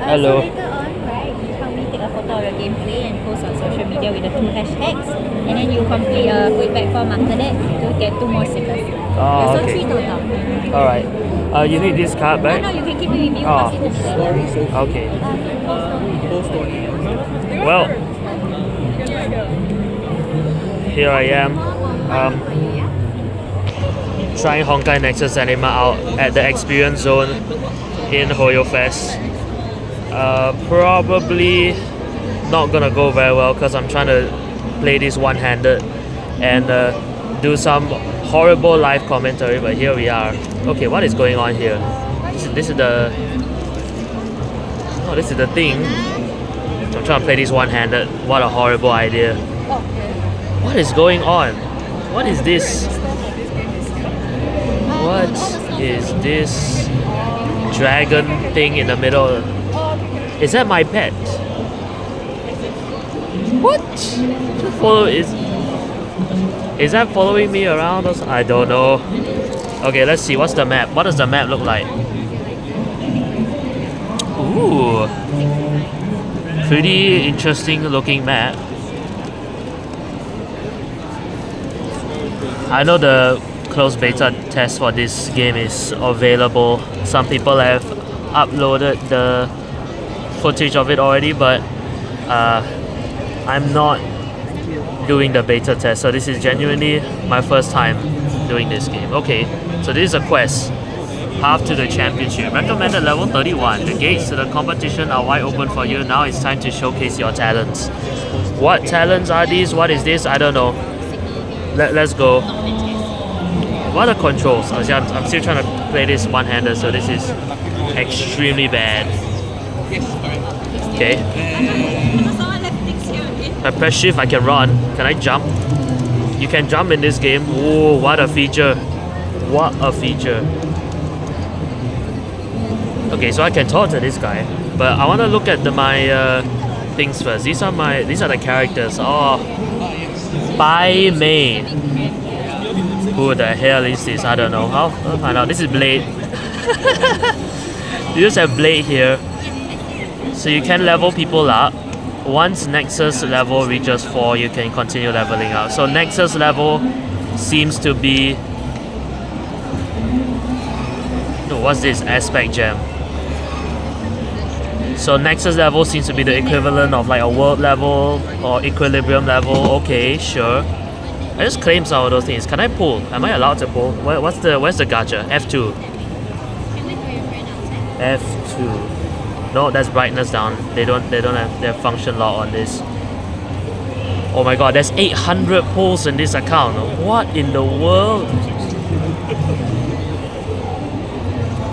Hello. So later on, right, you help me take a photo of your gameplay and post on social media with the 2 hashtags, and then you complete a feedback form after that to get 2 more stickers. Oh, So okay. 3 total. Alright. You need this card No, back? no, you can keep it with you. Oh. Pass it to me later. Okay. Well, here I am. Trying Honkai Nexus Anima out at the experience zone in HoYoFest. Probably not gonna go very well because I'm trying to play this one-handed and do some horrible live commentary, but here we are. Okay, what is going on here? This is the thing. I'm trying to play this one-handed. What a horrible idea. What is going on? What is this? What is this dragon thing in the middle? Is that my pet? What? Follow is that following me around or something? I don't know. Okay, let's see. What's the map? What does the map look like? Ooh, pretty interesting looking map. I know the closed beta test for this game is available. Some people have uploaded the footage of it already, but I'm not doing the beta test, so this is genuinely my first time doing this game. Okay, so this is a quest. Path to the championship. Recommended level 31. The gates to the competition are wide open for you. Now it's time to showcase your talents. What talents are these? What is this? I don't know. Let's go. What are the controls? I'm still trying to play this one-handed, so this is extremely bad. Okay. If I press shift, I can run. Can I jump? You can jump in this game. Whoa, what a feature. What a feature. Okay, so I can talk to this guy, but I want to look at my things first. These are the characters. Oh, Bai Mei. Who the hell is this? I don't know. I'll find out. This is Blade. You just have Blade here, so you can level people up. Once Nexus level reaches 4, you can continue leveling up. So Nexus level seems to be... No, what's this? Aspect Gem. So Nexus level seems to be the equivalent of like a world level or equilibrium level. Okay, sure. I just claimed some of those things. Can I pull? Am I allowed to pull? Where's the gacha? F2. F2. No, that's brightness down. They don't have their function lock on this. Oh my god, there's 800 pulls in this account. What in the world?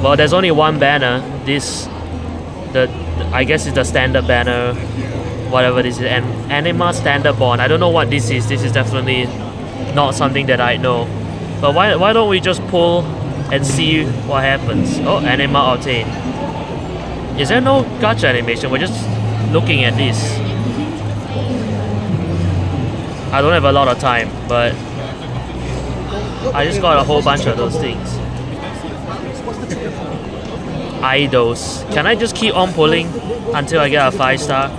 Well, there's only one banner. I guess it's the standard banner, whatever this is, and Anima Standard Bond. I don't know what this is. This is definitely not something that I know. But why don't we just pull and see what happens? Oh, Anima obtained. Is there no gacha animation? We're just looking at this. I don't have a lot of time, but I just got a whole bunch of those things. Idols. Can I just keep on pulling until I get a 5-star?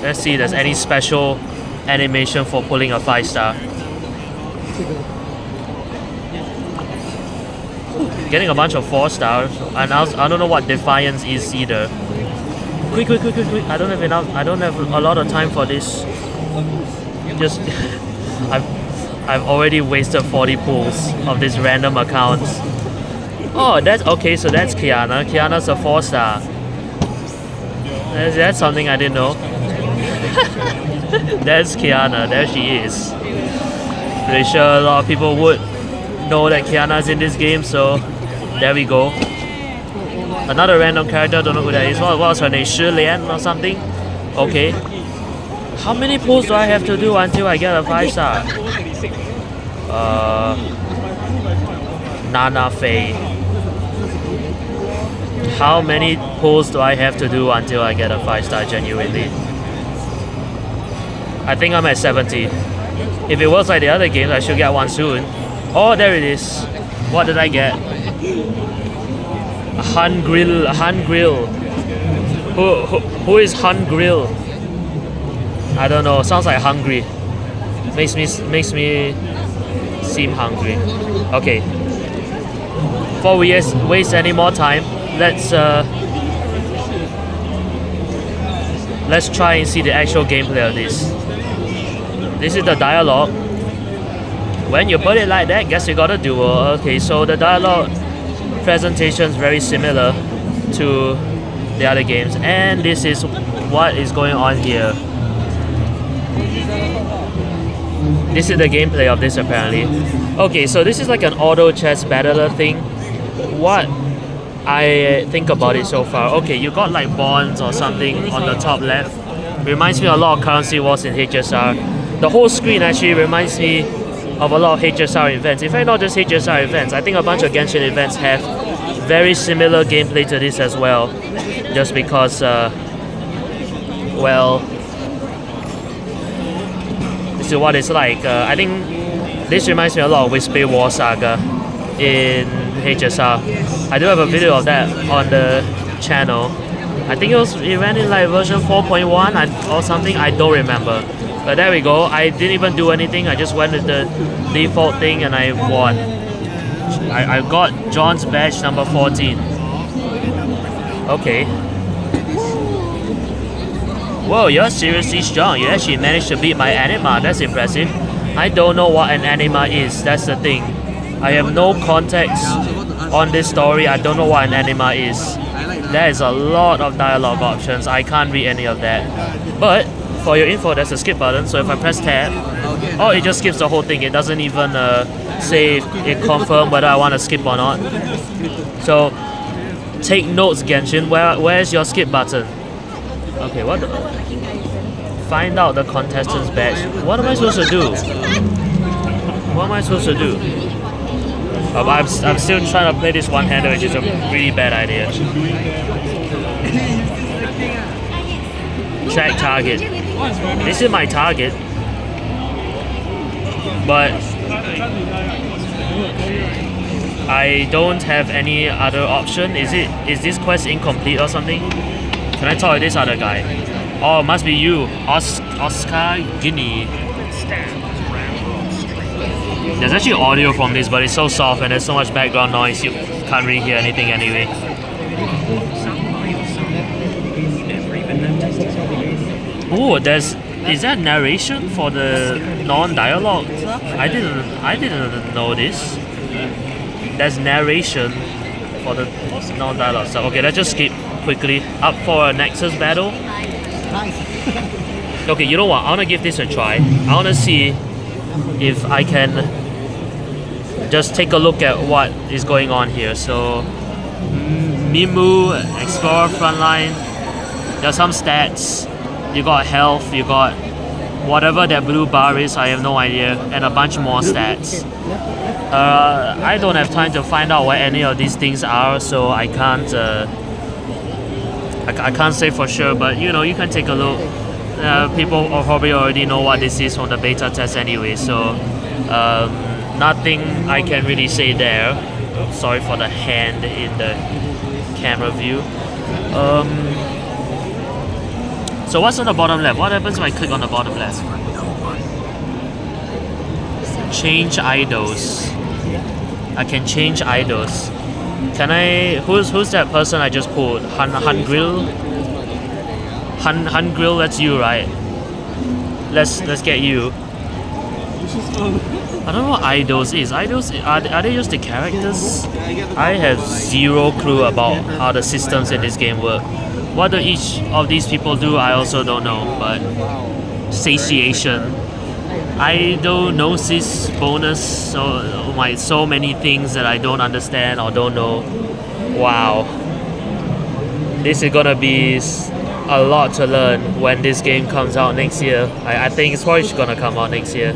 Let's see if there's any special animation for pulling a 5-star. Getting a bunch of 4-stars, and I don't know what Defiance is either. Quick! I don't have a lot of time for this. Just I've already wasted 40 pulls of these random accounts. Oh, that's okay. So that's Kiana. Kiana's a 4-star. That's something I didn't know. That's Kiana. There she is. Pretty sure a lot of people would know that Kiana's in this game, so there we go. Another random character, don't know who that is. What was her name? Shi Lian or something? Okay. How many pulls do I have to do until I get a 5-star? Nana Fei. How many pulls do I have to do until I get a 5-star genuinely? I think I'm at 70. If it was like the other games, I should get one soon. Oh, there it is. What did I get? Han Grill. Who is Hungrill? I don't know. Sounds like hungry. Makes me seem hungry. Okay. Before we waste any more time, let's try and see the actual gameplay of this. This is the dialogue. When you put it like that, guess you got a duel. Okay, so the dialogue presentation is very similar to the other games, and this is what is going on here. This is the gameplay of this apparently. Okay, so this is like an auto chess battler thing. What I think about it so far. Okay, you got like bonds or something on the top left. Reminds me a lot of currency wars in HSR. The whole screen actually reminds me of a lot of HSR events. In fact, not just HSR events. I think a bunch of Genshin events have very similar gameplay to this as well. Just because, well, this is what it's like. I think this reminds me a lot of Whisper War Saga in HSR. I do have a video of that on the channel. I think it ran in like version 4.1 or something, I don't remember. But there we go, I didn't even do anything, I just went with the default thing and I won. I got John's badge number 14. Okay. Whoa, you're seriously strong. You actually managed to beat my Anima, that's impressive. I don't know what an Anima is, that's the thing. I have no context on this story, I don't know what an Anima is. There is a lot of dialogue options, I can't read any of that. But for your info, there's a skip button, so if I press tab, oh, it just skips the whole thing. It doesn't even say it confirm whether I want to skip or not. So take notes, Genshin. Where's your skip button? Okay, what? Find out the contestant's badge. What am I supposed to do? What am I supposed to do? I'm still trying to play this one-hander, which is a really bad idea. Track target. This is my target, but I don't have any other option. Is this quest incomplete or something? Can I talk to this other guy? Oh, it must be you, Oscar Guinea. There's actually audio from this, but it's so soft and there's so much background noise you can't really hear anything anyway. Oh, is that narration for the non-dialogue stuff? I didn't know this. There's narration for the non-dialogue stuff. Okay, let's just skip quickly. Up for a Nexus battle. Okay, you know what? I wanna give this a try. I wanna see if I can just take a look at what is going on here. So Mimu, Explorer Frontline. There's some stats. You got health, you got whatever that blue bar is, I have no idea, and a bunch more stats. I don't have time to find out what any of these things are, so I can't say for sure, but you know, you can take a look. People probably already know what this is from the beta test anyway, so nothing I can really say there. Sorry for the hand in the camera view. So what's on the bottom left? What happens if I click on the bottom left? Change idols. I can change idols. Can I? Who's that person I just pulled? Hungrill. Hungrill, that's you, right? Let's get you. I don't know what idols is. Idols are they just the characters? I have zero clue about how the systems in this game work. What do each of these people do, I also don't know, but satiation, idognosis bonus, so many things that I don't understand or don't know. Wow. This is gonna be a lot to learn when this game comes out next year. I think it's probably gonna come out next year.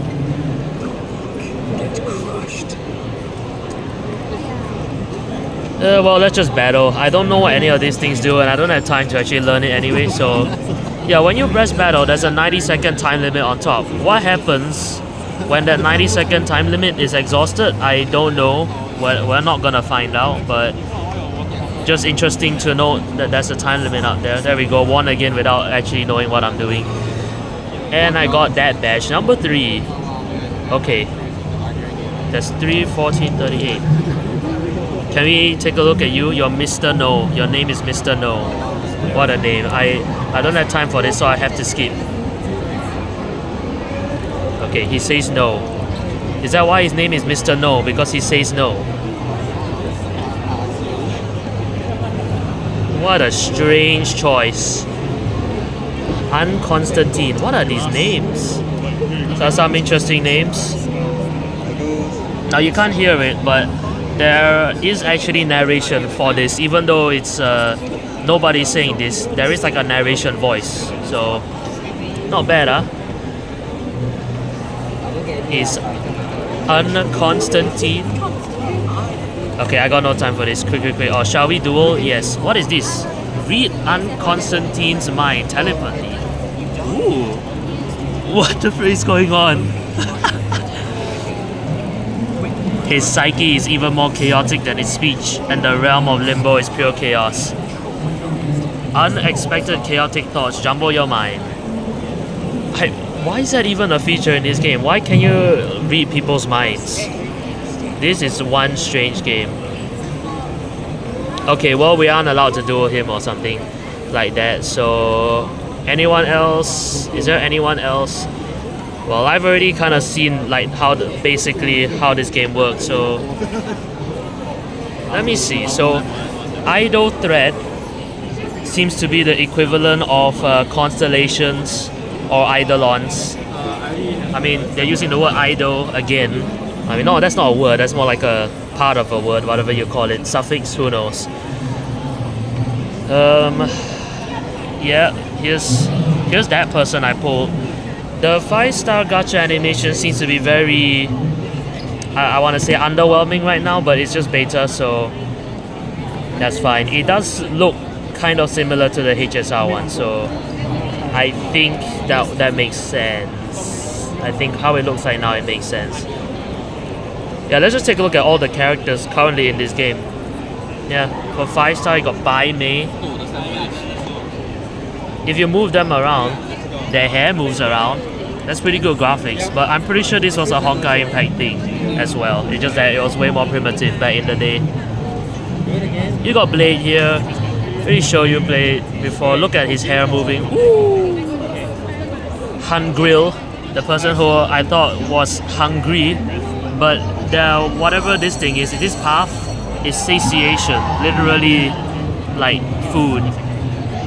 Well, let's just battle. I don't know what any of these things do and I don't have time to actually learn it anyway, so yeah, when you press battle, there's a 90-second time limit on top. What happens when that 90-second time limit is exhausted? I don't know. We're not gonna find out, but just interesting to note that there's a time limit out there. There we go, won again without actually knowing what I'm doing. And I got that badge, number 3. Okay, that's 3, 14, 38. Can we take a look at you? You're Mr. No. Your name is Mr. No. What a name. I don't have time for this, so I have to skip. Okay, he says no. Is that why his name is Mr. No? Because he says no. What a strange choice. Constantine. What are these names? So some interesting names. Now you can't hear it, but there is actually narration for this, even though it's nobody saying this. There is like a narration voice, so not bad, huh? Is Constantine. Okay, I got no time for this. Quick. Or shall we duel? Yes. What is this? Read Constantine's mind. Telepathy. Ooh. What the frick is going on? His psyche is even more chaotic than his speech, and the realm of limbo is pure chaos. Unexpected chaotic thoughts jumble your mind. Why is that even a feature in this game? Why can you read people's minds? This is one strange game. Okay, well, we aren't allowed to duel him or something like that, so anyone else? Is there anyone else? Well, I've already kind of seen like basically how this game works, so let me see. So idol thread seems to be the equivalent of constellations or eidolons. I mean, they're using the word idol again. I mean, no, that's not a word, that's more like a part of a word, whatever you call it. Suffix, who knows. Yeah, here's that person I pulled. The 5-star gacha animation seems to be very, I want to say underwhelming right now, but it's just beta, so that's fine. It does look kind of similar to the HSR one, so I think that makes sense. I think how it looks like now, it makes sense. Yeah, let's just take a look at all the characters currently in this game. Yeah, for 5-star you got Bai Mei. If you move them around, their hair moves around. That's pretty good graphics, but I'm pretty sure this was a Honkai Impact thing as well. It's just that it was way more primitive back in the day. You got Blade here. Pretty sure you played before. Look at his hair moving. Ooh. Hungrill, the person who I thought was hungry, but whatever this thing is, this path is satiation, literally like food.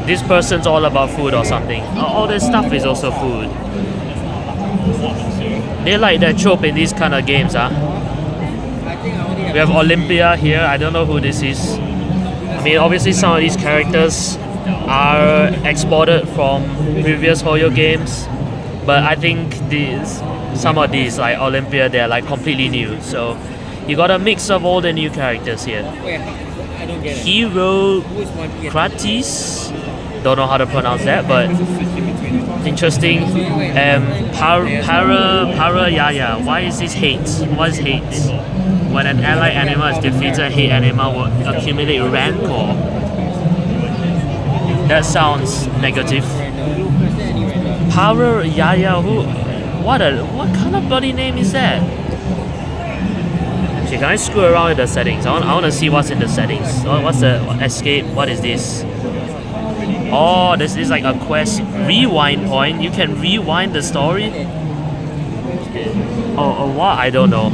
This person's all about food or something. All this stuff is also food. They like that trope in these kind of games, huh? We have Olympia here. I don't know who this is. I mean, obviously some of these characters are exported from previous HoYo games, but I think some of these, like Olympia, they're like completely new. So you got a mix of all the new characters here. Hero Kratis, don't know how to pronounce that, but interesting. Para Yaya. Why is this hate? What is hate? When an allied animal is defeated, hate animal will accumulate rancor. That sounds negative. Para Yaya, what kind of bloody name is that? Okay, can I screw around with the settings? I want to see what's in the settings. What's the escape? What is this? Oh, this is like a quest rewind point. You can rewind the story. Or what? I don't know.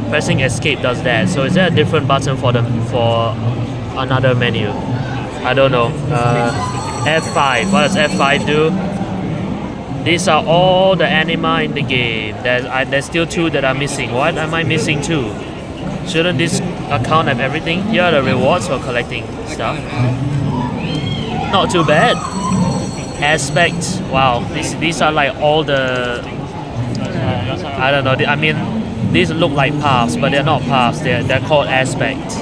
Pressing escape does that. So is there a different button for another menu? I don't know. F5. What does F5 do? These are all the anima in the game. There's still 2 that are missing. What am I missing 2? Shouldn't this account have everything? Here are the rewards for collecting stuff. Not too bad. Aspect. Wow. These are like all the. I don't know. I mean, these look like paths, but they're not paths. They're called aspect.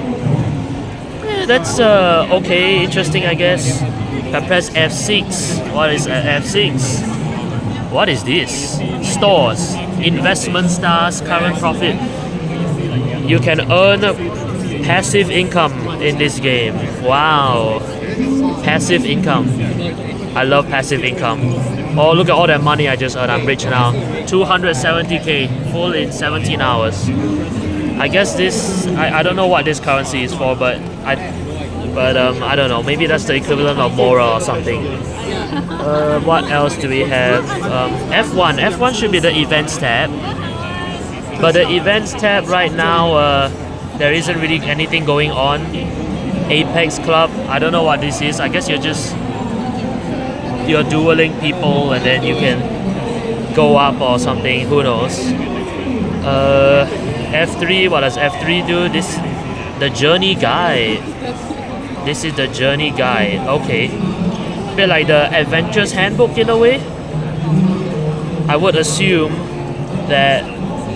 Yeah, that's okay. Interesting, I guess. If I press F6. What is F6? What is this? Stores. Investment stars. Current profit. You can earn Passive income in this game. Wow. Passive income. I love passive income. Oh, look at all that money I just earned. I'm rich now. 270k full in 17 hours. I guess this, I don't know what this currency is for, but I don't know. Maybe that's the equivalent of Mora or something. What else do we have? F1. F1 should be the events tab. But the events tab right now, there isn't really anything going on. Apex Club, I don't know what this is. I guess you're dueling people and then you can go up or something. Who knows? F3, what does F3 do? The journey guide. This is the journey guide. Okay. A bit like the adventurer's handbook in a way. I would assume that,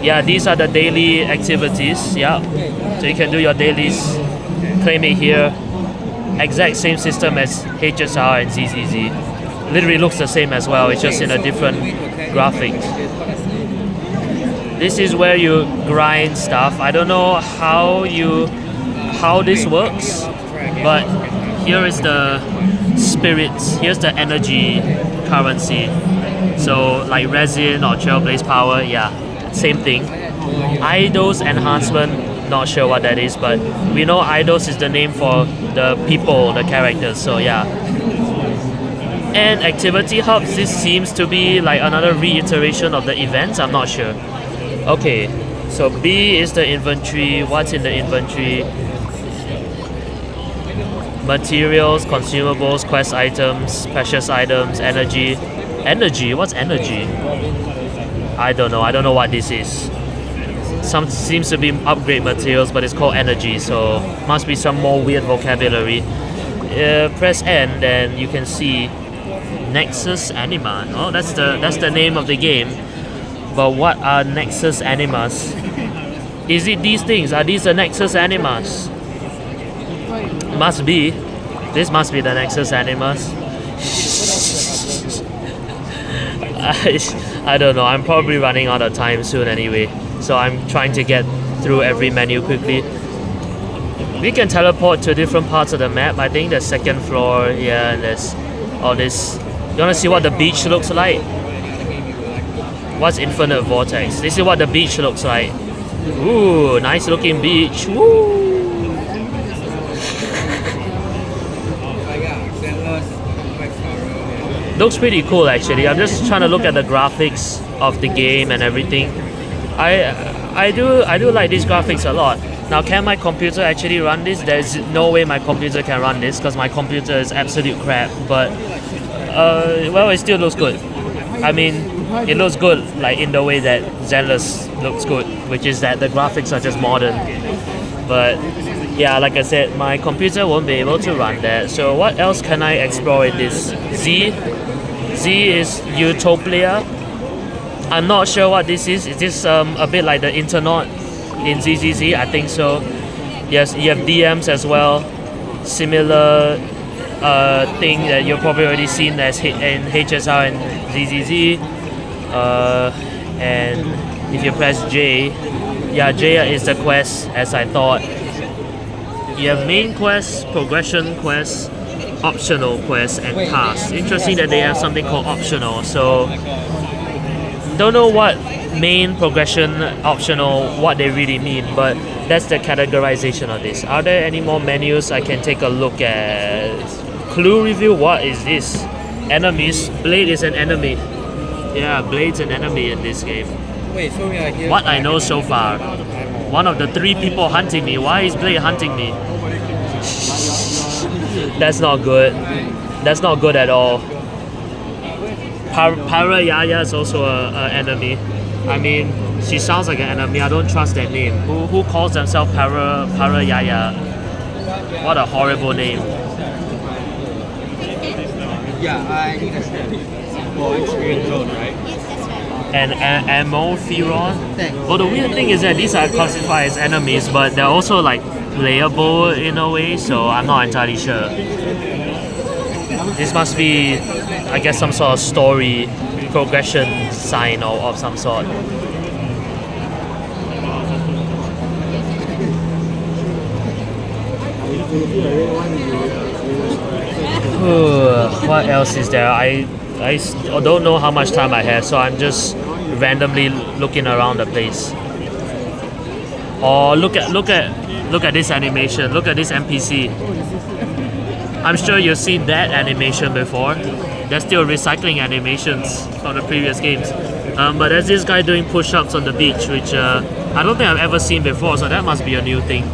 yeah, these are the daily activities. Yeah. So you can do your dailies. Claim it here. Exact same system as HSR and ZZZ. Literally looks the same as well. It's just in a different graphic. This is where you grind stuff. I don't know how this works, but here is the spirits. Here's the energy currency. So like resin or trailblaze power, yeah, same thing. Idols enhancement, not sure what that is, but we know idols is the name for the people, the characters. So yeah. And activity hubs. This seems to be like another reiteration of the events. I'm not sure. Okay, so B is the inventory. What's in the inventory? Materials, consumables, quest items, precious items, energy. Energy? What's energy? I don't know what this is. Some seems to be upgrade materials, but it's called energy, so must be some more weird vocabulary. Press N, then you can see Nexus Anima. Oh, that's the name of the game. But what are Nexus Animas? Is it these things? Are these the Nexus Animas? Must be. This must be the Nexus Animas. I don't know. I'm probably running out of time soon anyway. So I'm trying to get through every menu quickly. We can teleport to different parts of the map. I think the second floor, yeah, and there's all this. You wanna see what the beach looks like? What's Infinite Vortex? This is what the beach looks like. Ooh, nice looking beach. Woo! Looks pretty cool actually. I'm just trying to look at the graphics of the game and everything. I do like these graphics a lot. Now, can my computer actually run this? There's no way my computer can run this because my computer is absolute crap. But well, it still looks good. I mean, it looks good like in the way that Zenless looks good, which is that the graphics are just modern. But yeah, like I said, my computer won't be able to run that. So what else can I explore in this? Z is Utopia. I'm not sure what this is. Is this a bit like the Internaut in ZZZ? I think so. Yes, you have DMs as well. Similar thing that you've probably already seen as in HSR and ZZZ. And if you press J, yeah, J is the quest as I thought. You have main quest, progression quest, optional quest, and tasks. Interesting that they have something called optional. So don't know what main, progression, optional, what they really mean, but that's the categorization of this. Are there any more menus I can take a look at? Clue review, what is this? Enemies. Blade is an enemy. Yeah, Blade's an enemy in this game. Wait, so we are here. What I know so far, one of the 3 people hunting me. Why is Blade hunting me? That's not good. That's not good at all. Para Yaya is also an enemy. I mean, she sounds like an enemy. I don't trust that name. Who calls themselves Para Yaya? What a horrible name. Yeah, I need a step for experience zone, right? And Amorphiron. Thanks. Well, the weird thing is that these are classified as enemies, but they're also like playable in a way, so I'm not entirely sure. This must be, I guess, some sort of story progression sign or of some sort. What else is there? I don't know how much time I have, so I'm just randomly looking around the place. Oh, look at this animation. Look at this NPC. I'm sure you've seen that animation before. They're still recycling animations from the previous games. But there's this guy doing push-ups on the beach, which I don't think I've ever seen before, so that must be a new thing.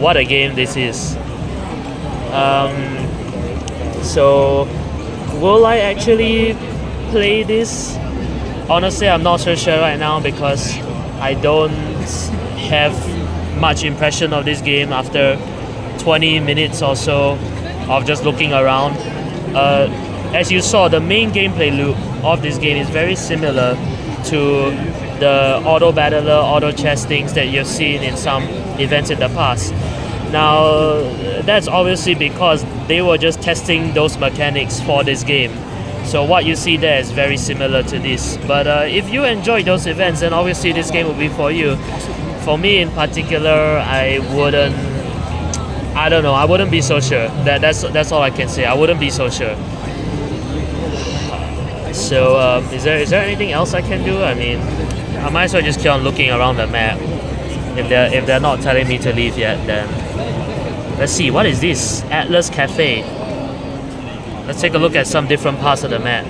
What a game this is. So, will I actually play this? Honestly, I'm not so sure right now because I don't have much impression of this game after 20 minutes or so of just looking around. As you saw, the main gameplay loop of this game is very similar to the auto battler, auto chess things that you've seen in some events in the past. Now, that's obviously because they were just testing those mechanics for this game. So what you see there is very similar to this. But if you enjoy those events, then obviously this game will be for you. For me in particular, I don't know, I wouldn't be so sure. That's all I can say. I wouldn't be so sure. So is there anything else I can do? I mean, I might as well just keep on looking around the map. If they're not telling me to leave yet, then let's see. What is this? Atlas Cafe. Let's take a look at some different parts of the map.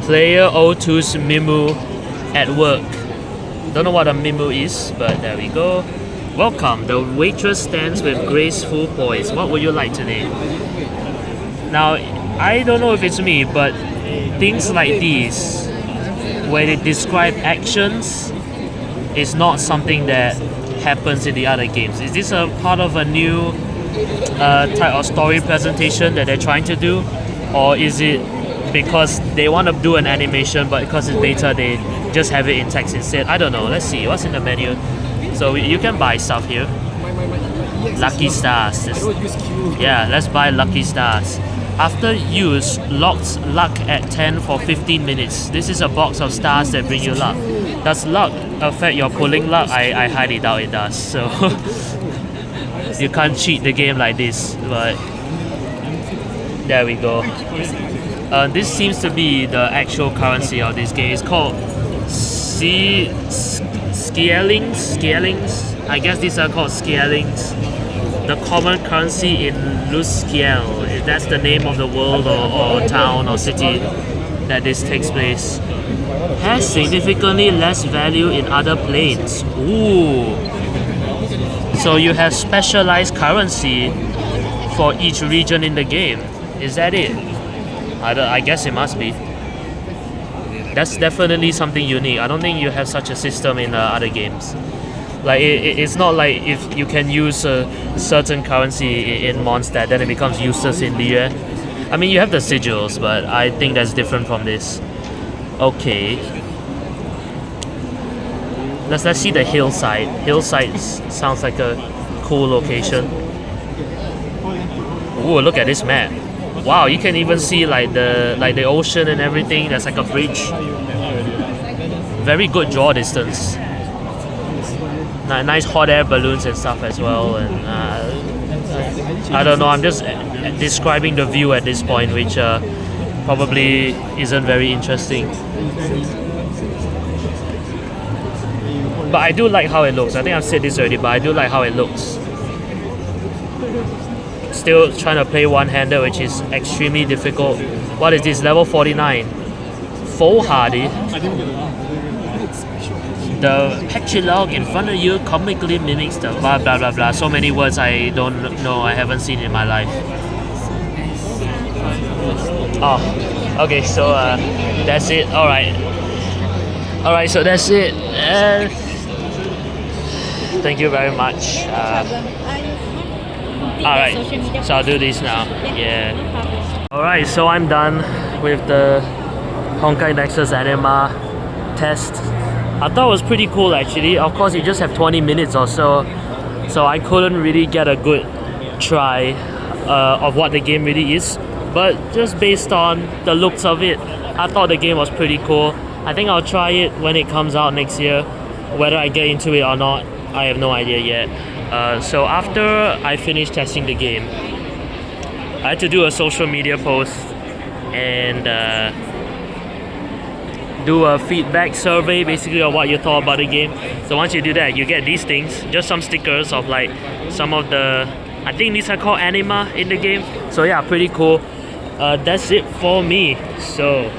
Player 02's Mimu at work. Don't know what a Mimu is, but there we go. Welcome. The waitress stands with graceful poise. What would you like today? Now, I don't know if it's me, but things like these, where they describe actions, is not something that happens in the other games. Is this a part of a new type of story presentation that they're trying to do? Or is it because they want to do an animation, but because it's beta, they just have it in text instead? I don't know. Let's see. What's in the menu? So you can buy stuff here. Lucky Stars. Yeah, let's buy Lucky Stars. After use, locks luck at 10 for 15 minutes. This is a box of stars that bring you luck. Does luck affect your pulling luck? I highly doubt it does. So you can't cheat the game like this. But there we go. This seems to be the actual currency of this game. It's called Scalings. I guess these are called Scalings. The common currency in Luskiel. That's the name of the world or town or city that this takes place. Has significantly less value in other planes. Ooh. So you have specialized currency for each region in the game. Is that it? I guess it must be. That's definitely something unique. I don't think you have such a system in other games. Like it's not like if you can use a certain currency in Mondstadt, then it becomes useless in Liyue. I mean, you have the sigils, but I think that's different from this. Okay. Let's see the hillside. Hillside sounds like a cool location. Ooh, look at this map. Wow, you can even see like the ocean and everything. There's like a bridge. Very good draw distance. Nice hot air balloons and stuff as well. And I don't know. I'm just describing the view at this point, which probably isn't very interesting. But I do like how it looks. I think I've said this already, but I do like how it looks. Still trying to play one-handed, which is extremely difficult. What is this? Level 49. Foolhardy. The picture log in front of you comically mimics the blah blah blah blah. So many words I don't know, I haven't seen in my life. Oh, okay, so that's it. Alright, so that's it. Thank you very much. Alright, so I'll do this now. Yeah. Alright, so I'm done with the Honkai Nexus Anima test. I thought it was pretty cool actually. Of course, you just have 20 minutes or so, so I couldn't really get a good try of what the game really is. But just based on the looks of it, I thought the game was pretty cool. I think I'll try it when it comes out next year. Whether I get into it or not, I have no idea yet. So after I finished testing the game, I had to do a social media post and do a feedback survey basically of what you thought about the game. So once you do that, you get these things, just some stickers of like some of the, I think these are called anima in the game. So yeah, pretty cool. That's it for me. So